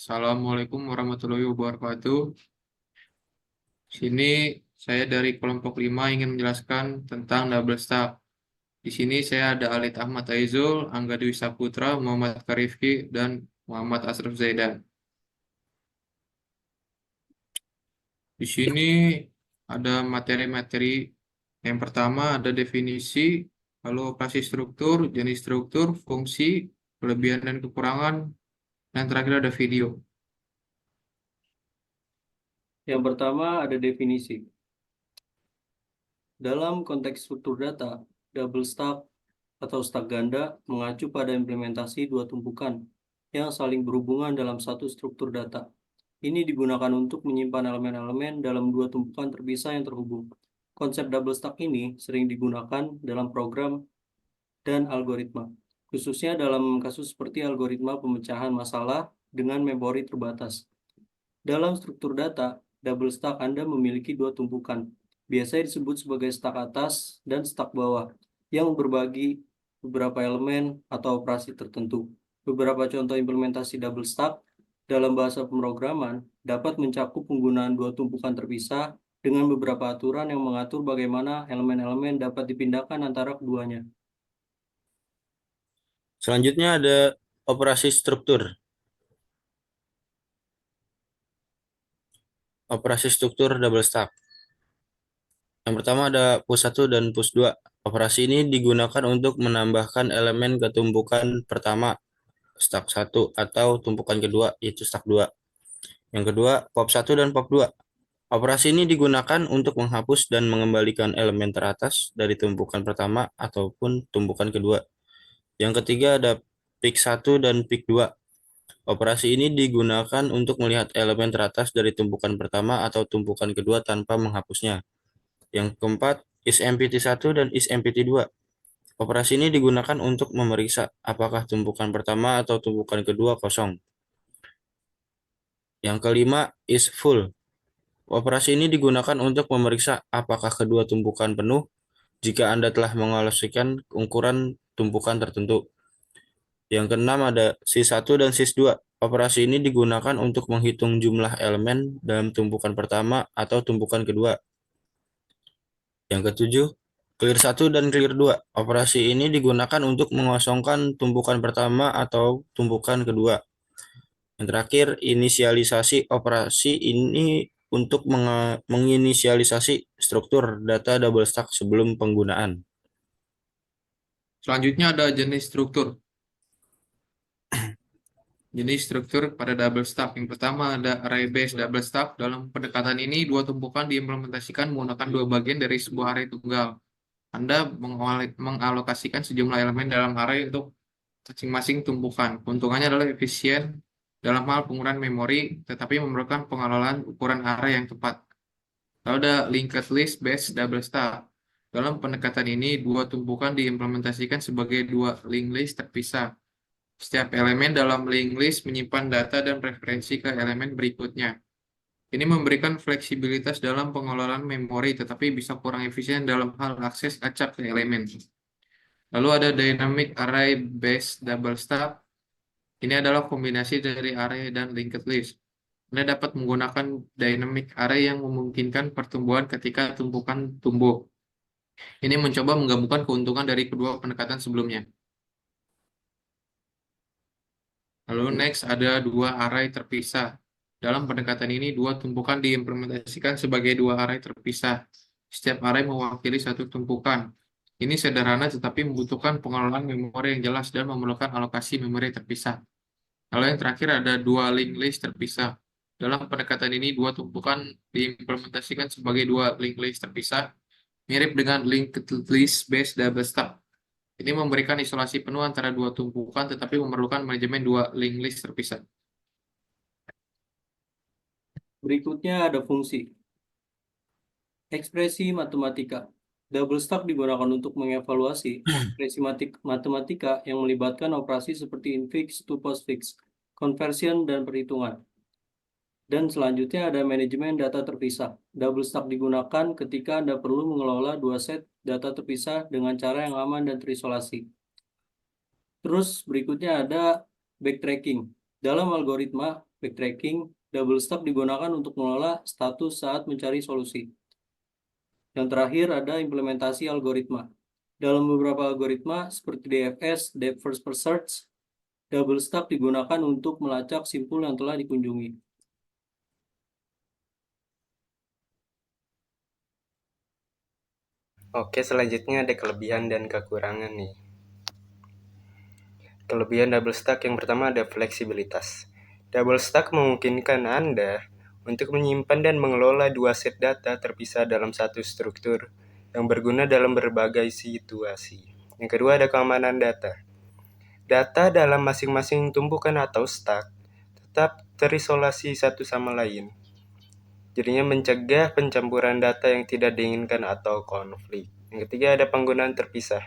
Assalamualaikum warahmatullahi wabarakatuh. Sini saya dari kelompok 5 ingin menjelaskan tentang double stack. Di sini saya ada Alit Ahmad Aizul, Angga Dwi Saputra, Muhammad Karifki, dan Muhammad Asraf Zaidan. Di sini ada materi-materi. Yang pertama ada definisi, lalu operasi struktur, jenis struktur, fungsi, kelebihan dan kekurangan, dan terakhir ada video. Yang pertama ada definisi. Dalam konteks struktur data, double stack atau stack ganda mengacu pada implementasi dua tumpukan yang saling berhubungan dalam satu struktur data. Ini digunakan untuk menyimpan elemen-elemen dalam dua tumpukan terpisah yang terhubung. Konsep double stack ini sering digunakan dalam program dan algoritma, khususnya dalam kasus seperti algoritma pemecahan masalah dengan memori terbatas. Dalam struktur data, double stack Anda memiliki dua tumpukan, biasanya disebut sebagai stack atas dan stack bawah, yang berbagi beberapa elemen atau operasi tertentu. Beberapa contoh implementasi double stack dalam bahasa pemrograman dapat mencakup penggunaan dua tumpukan terpisah dengan beberapa aturan yang mengatur bagaimana elemen-elemen dapat dipindahkan antara keduanya. Selanjutnya ada operasi struktur. Operasi struktur double stack. Yang pertama ada push 1 dan push 2. Operasi ini digunakan untuk menambahkan elemen ke tumpukan pertama, stack 1, atau tumpukan kedua, yaitu stack 2. Yang kedua, pop 1 dan pop 2. Operasi ini digunakan untuk menghapus dan mengembalikan elemen teratas dari tumpukan pertama ataupun tumpukan kedua. Yang ketiga ada pick 1 dan pick 2. Operasi ini digunakan untuk melihat elemen teratas dari tumpukan pertama atau tumpukan kedua tanpa menghapusnya. Yang keempat, is empty 1 dan is empty 2. Operasi ini digunakan untuk memeriksa apakah tumpukan pertama atau tumpukan kedua kosong. Yang kelima, is full. Operasi ini digunakan untuk memeriksa apakah kedua tumpukan penuh jika Anda telah mengalokasikan ukuran tumpukan tertentu. Yang keenam ada sys1 dan sys2. Operasi ini digunakan untuk menghitung jumlah elemen dalam tumpukan pertama atau tumpukan kedua. Yang ketujuh, clear 1 dan clear 2. Operasi ini digunakan untuk mengosongkan tumpukan pertama atau tumpukan kedua. Yang terakhir, inisialisasi. Operasi ini untuk menginisialisasi struktur data double stack sebelum penggunaan. Selanjutnya ada jenis struktur. Jenis struktur pada double stack. Yang pertama ada array-based double stack. Dalam pendekatan ini, dua tumpukan diimplementasikan menggunakan dua bagian dari sebuah array tunggal. Anda mengalokasikan sejumlah elemen dalam array untuk masing-masing tumpukan. Keuntungannya adalah efisien dalam hal penggunaan memori, tetapi memerlukan pengelolaan ukuran array yang tepat. Lalu ada linked list based double stack. Dalam pendekatan ini, dua tumpukan diimplementasikan sebagai dua linked list terpisah. Setiap elemen dalam linked list menyimpan data dan referensi ke elemen berikutnya. Ini memberikan fleksibilitas dalam pengelolaan memori, tetapi bisa kurang efisien dalam hal akses acak ke elemen. Lalu ada dynamic array based double stack. Ini adalah kombinasi dari array dan linked list. Anda dapat menggunakan dynamic array yang memungkinkan pertumbuhan ketika tumpukan tumbuh. Ini mencoba menggabungkan keuntungan dari kedua pendekatan sebelumnya. Lalu next ada dua array terpisah. Dalam pendekatan ini, dua tumpukan diimplementasikan sebagai dua array terpisah. Setiap array mewakili satu tumpukan. Ini sederhana tetapi membutuhkan pengelolaan memori yang jelas dan memerlukan alokasi memori terpisah. Lalu yang terakhir ada dua linked list terpisah. Dalam pendekatan ini, dua tumpukan diimplementasikan sebagai dua linked list terpisah, mirip dengan linked list based double stack. Ini memberikan isolasi penuh antara dua tumpukan, tetapi memerlukan manajemen dua linked list terpisah. Berikutnya ada fungsi. Ekspresi matematika. Double stack digunakan untuk mengevaluasi ekspresi matematika yang melibatkan operasi seperti infix to postfix, conversion, dan perhitungan. Dan selanjutnya ada manajemen data terpisah. Double stack digunakan ketika Anda perlu mengelola dua set data terpisah dengan cara yang aman dan terisolasi. Terus berikutnya ada backtracking. Dalam algoritma, backtracking, double stack digunakan untuk mengelola status saat mencari solusi. Yang terakhir ada implementasi algoritma. Dalam beberapa algoritma seperti DFS, Depth First Search, double stack digunakan untuk melacak simpul yang telah dikunjungi. Oke, selanjutnya ada kelebihan dan kekurangan nih. Kelebihan double stack yang pertama ada fleksibilitas. Double stack memungkinkan Anda untuk menyimpan dan mengelola dua set data terpisah dalam satu struktur yang berguna dalam berbagai situasi. Yang kedua ada keamanan data. Data dalam masing-masing tumpukan atau stack tetap terisolasi satu sama lain. Jadinya mencegah pencampuran data yang tidak diinginkan atau konflik. Yang ketiga ada penggunaan terpisah.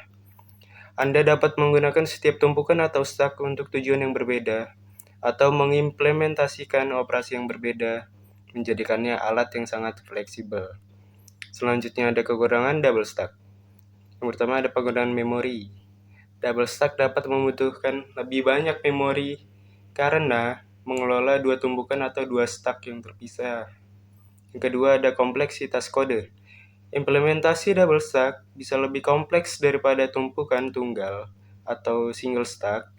Anda dapat menggunakan setiap tumpukan atau stack untuk tujuan yang berbeda, atau mengimplementasikan operasi yang berbeda, menjadikannya alat yang sangat fleksibel. Selanjutnya ada kekurangan double stack. Yang pertama ada penggunaan memori. Double stack dapat membutuhkan lebih banyak memori karena mengelola dua tumpukan atau dua stack yang terpisah. Yang kedua ada kompleksitas kode. Implementasi double stack bisa lebih kompleks daripada tumpukan tunggal atau single stack,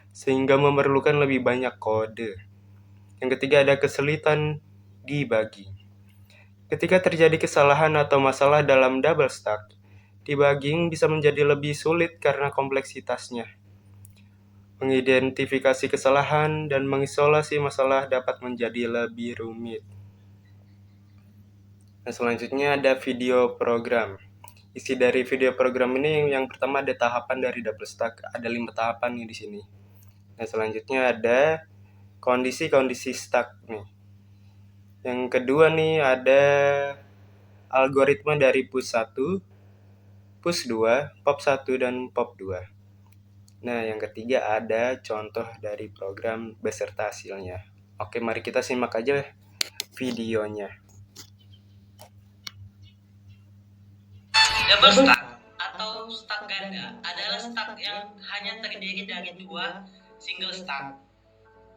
sehingga memerlukan lebih banyak kode. Yang ketiga ada kesulitan dibagi. Ketika terjadi kesalahan atau masalah dalam double stack, debugging bisa menjadi lebih sulit karena kompleksitasnya. Mengidentifikasi kesalahan dan mengisolasi masalah dapat menjadi lebih rumit. Nah, selanjutnya ada video program. Isi dari video program ini yang pertama ada tahapan dari double stack, ada 5 tahapan nih di sini. Nah, selanjutnya ada kondisi-kondisi stack nih. Yang kedua nih ada algoritma dari push 1, push 2, pop 1 dan pop 2. Nah, yang ketiga ada contoh dari program beserta hasilnya. Oke, mari kita simak aja videonya. Double stack atau stack ganda adalah stack yang hanya terdiri dari dua single stack.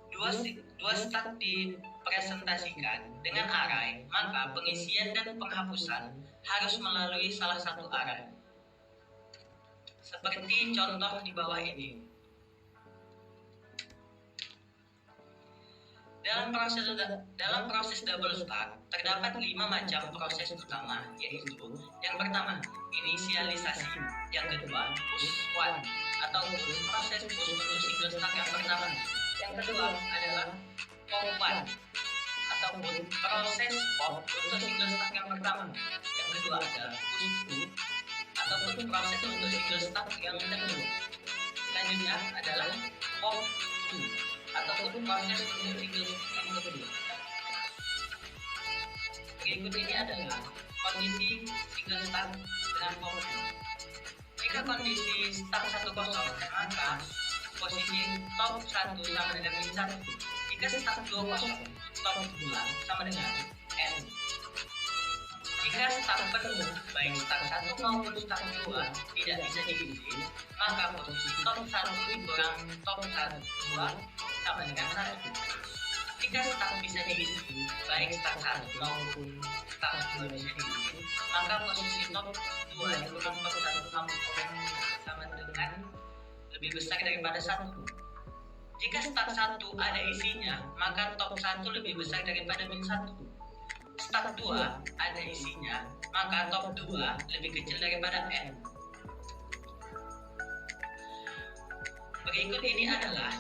Dua stack dipresentasikan dengan array, maka pengisian dan penghapusan harus melalui salah satu array. Seperti contoh di bawah ini. Dalam proses double stack, terdapat 5 macam proses utama, yaitu yang pertama, inisialisasi, yang kedua, push one, atau proses push untuk single stack yang pertama. Yang kedua adalah pop one, ataupun proses pop untuk single stack yang pertama. Yang kedua adalah push two, ataupun proses untuk single stack yang kedua. Selanjutnya adalah pop two, ataupun proses untuk single stack yang kedua. Berikut ini adalah kondisi single stack dengan pop 2. Jika kondisi stack 1 kosong, maka posisi top 1 sama dengan min 1. Jika stack 2 kosong, top 2 sama dengan n. Jika stack penuh, baik stack 1 maupun stack 2 tidak bisa diisi, maka posisi top 1 dikurang top 2 sama dengan 1. Jika stack bisa diisi, baik stack 1 maupun stack 2 bisa diisi, maka posisi top 2 dikurang top 1 sama dengan lebih besar daripada 1. Jika stack 1 ada isinya, maka top 1 lebih besar daripada min 1. Stack 2 ada isinya, maka top 2 lebih kecil daripada n. Berikut ini adalah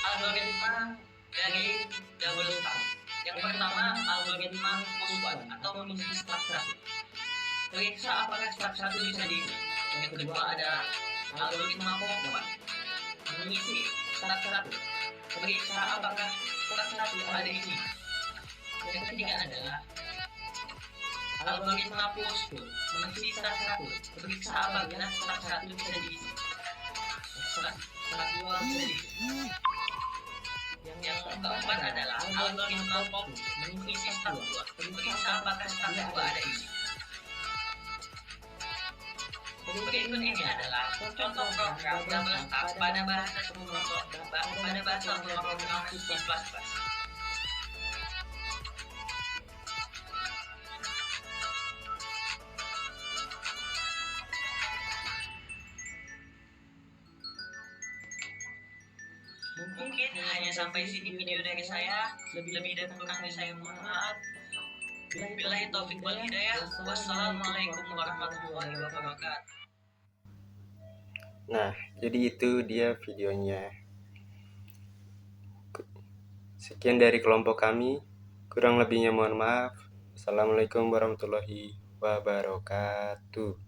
algoritma dari double stack. Yang pertama, algoritma push one atau mengisi stack 1. Periksa apakah stack 1 bisa diisi. Yang kedua ada algoritma pop one, mengisi stack 1. Periksa apakah stack 1 ada isi. Yang ketiga adalah algoritma push two, mengisi stack 1. Periksa apakah stack 1 bisa diisi. Stack 2 bisa diisi. Yang keempat adalah algoritma pop mengisi stack 2. Periksa apakah stack 2 ada isi. Berikut ini adalah contoh program double stack pada bahasa pemrograman C++. sampai sini video dari saya. Lebih dan kurangnya saya mohon maaf. Billahi taufik wal hidayah. Wassalamualaikum warahmatullahi wabarakatuh. Nah, jadi itu dia videonya. Sekian dari kelompok kami. Kurang lebihnya mohon maaf. Assalamualaikum warahmatullahi wabarakatuh.